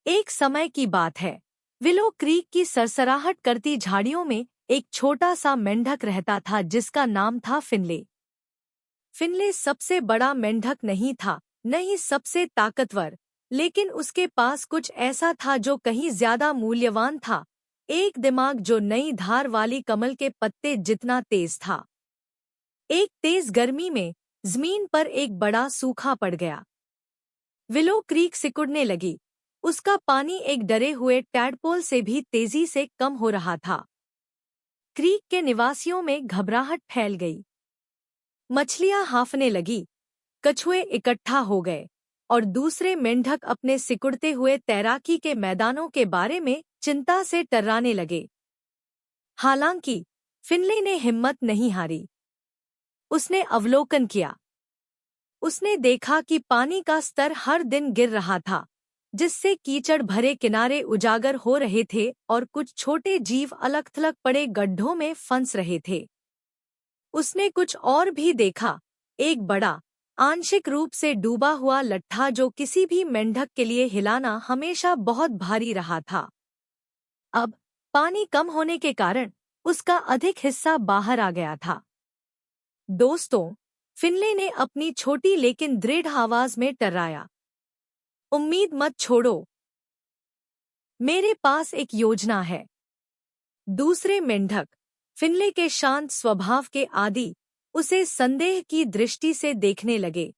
एक समय की बात है। विलो क्रीक की सरसराहट करती झाड़ियों में एक छोटा सा मेंढक रहता था जिसका नाम था फिनले। फिनले सबसे बड़ा मेंढक नहीं था, न ही सबसे ताकतवर, लेकिन उसके पास कुछ ऐसा था जो कहीं ज्यादा मूल्यवान था। एक दिमाग जो नई धार वाली कमल के पत्ते जितना तेज था। एक तेज गर्मी में जमीन पर एक बड़ा सूखा पड़ गया। विलो क्रीक सिकुड़ने लगी। उसका पानी एक डरे हुए टैडपोल से भी तेजी से कम हो रहा था। क्रीक के निवासियों में घबराहट फैल गई। मछलियां हांफने लगी, कछुए इकट्ठा हो गए और दूसरे मेंढक अपने सिकुड़ते हुए तैराकी के मैदानों के बारे में चिंता से टर्राने लगे। हालांकि फिनले ने हिम्मत नहीं हारी। उसने अवलोकन किया। उसने देखा कि पानी का स्तर हर दिन गिर रहा था, जिससे कीचड़ भरे किनारे उजागर हो रहे थे और कुछ छोटे जीव अलग थलग पड़े गड्ढों में फंस रहे थे। उसने कुछ और भी देखा, एक बड़ा, आंशिक रूप से डूबा हुआ लट्ठा जो किसी भी मेंढक के लिए हिलाना हमेशा बहुत भारी रहा था। अब पानी कम होने के कारण उसका अधिक हिस्सा बाहर आ गया था। दोस्तों, फिनले ने अपनी छोटी लेकिन दृढ़ आवाज में टर्राया, उम्मीद मत छोड़ो, मेरे पास एक योजना है। दूसरे मेंढक, फिनले के शांत स्वभाव के आदी, उसे संदेह की दृष्टि से देखने लगे।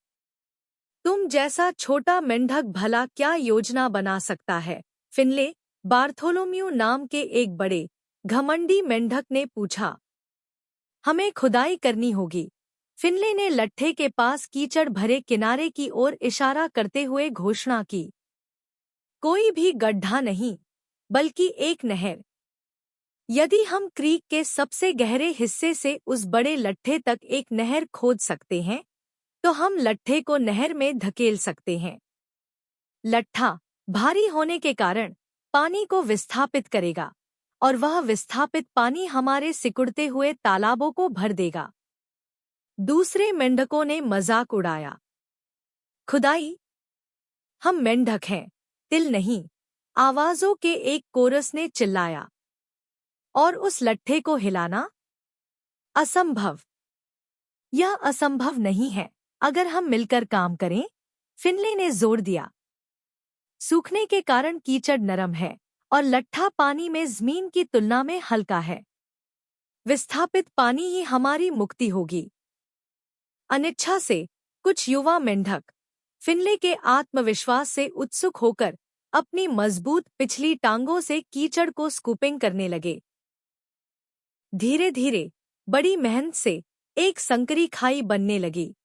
तुम जैसा छोटा मेंढक भला क्या योजना बना सकता है? फिनले, बार्थोलोम्यू नाम के एक बड़े, घमंडी मेंढक ने पूछा। हमें खुदाई करनी होगी। फिनले ने लट्ठे के पास कीचड़ भरे किनारे की ओर इशारा करते हुए घोषणा की। कोई भी गड्ढा नहीं, बल्कि एक नहर। यदि हम क्रीक के सबसे गहरे हिस्से से उस बड़े लट्ठे तक एक नहर खोद सकते हैं, तो हम लट्ठे को नहर में धकेल सकते हैं। लट्ठा भारी होने के कारण पानी को विस्थापित करेगा और वह विस्थापित पानी हमारे सिकुड़ते हुए तालाबों को भर देगा। दूसरे मेंढकों ने मजाक उड़ाया। खुदाई? हम मेंढक हैं, तिल नहीं, आवाजों के एक कोरस ने चिल्लाया। और उस लट्ठे को हिलाना? असंभव। यह असंभव नहीं है अगर हम मिलकर काम करें, फिनले ने जोर दिया। सूखने के कारण कीचड़ नरम है और लट्ठा पानी में जमीन की तुलना में हल्का है। विस्थापित पानी ही हमारी मुक्ति होगी। अनिच्छा से कुछ युवा मेंढक फिनले के आत्मविश्वास से उत्सुक होकर अपनी मजबूत पिछली टांगों से कीचड़ को स्कूपिंग करने लगे। धीरे धीरे बड़ी मेहनत से एक संकरी खाई बनने लगी।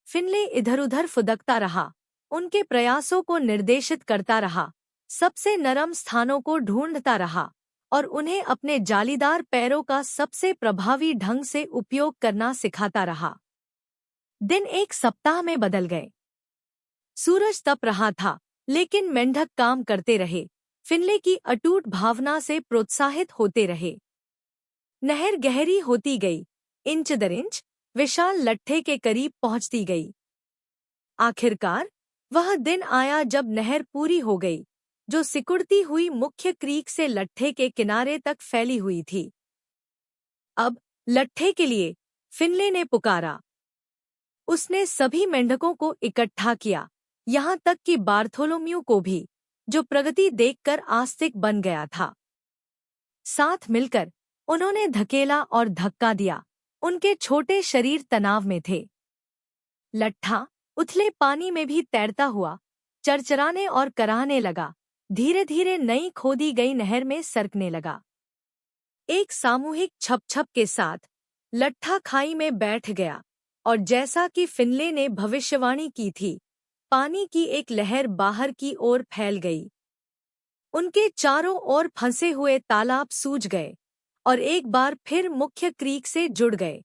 फिनले इधर-उधर फुदकता रहा, उनके प्रयासों को निर्देशित करता रहा, सबसे नरम स्थानों को ढूंढता रहा और उन्हें अपने जालीदार पैरों का सबसे प्रभावी ढंग से उपयोग करना सिखाता रहा। दिन एक सप्ताह में बदल गए। सूरज तप रहा था, लेकिन मेंढक काम करते रहे, फिनले की अटूट भावना से प्रोत्साहित होते रहे। नहर गहरी होती गई, इंच दर इंच विशाल लट्ठे के करीब पहुंचती गई। आखिरकार वह दिन आया जब नहर पूरी हो गई, जो सिकुड़ती हुई मुख्य क्रीक से लट्ठे के किनारे तक फैली हुई थी। अब लट्ठे के लिए, फिनले ने पुकारा। उसने सभी मेंढकों को इकट्ठा किया, यहाँ तक कि बार्थोलोम्यू को भी, जो प्रगति देखकर आस्तिक बन गया था। साथ मिलकर उन्होंने धकेला और धक्का दिया। उनके छोटे शरीर तनाव में थे। लट्ठा उथले पानी में भी तैरता हुआ चरचराने और कराहने लगा, धीरे धीरे नई खोदी गई नहर में सरकने लगा। एक सामूहिक छप-छप के साथ लट्ठा खाई में बैठ गया और जैसा कि फिनले ने भविष्यवाणी की थी, पानी की एक लहर बाहर की ओर फैल गई। उनके चारों ओर फंसे हुए तालाब सूज गए और एक बार फिर मुख्य क्रीक से जुड़ गए।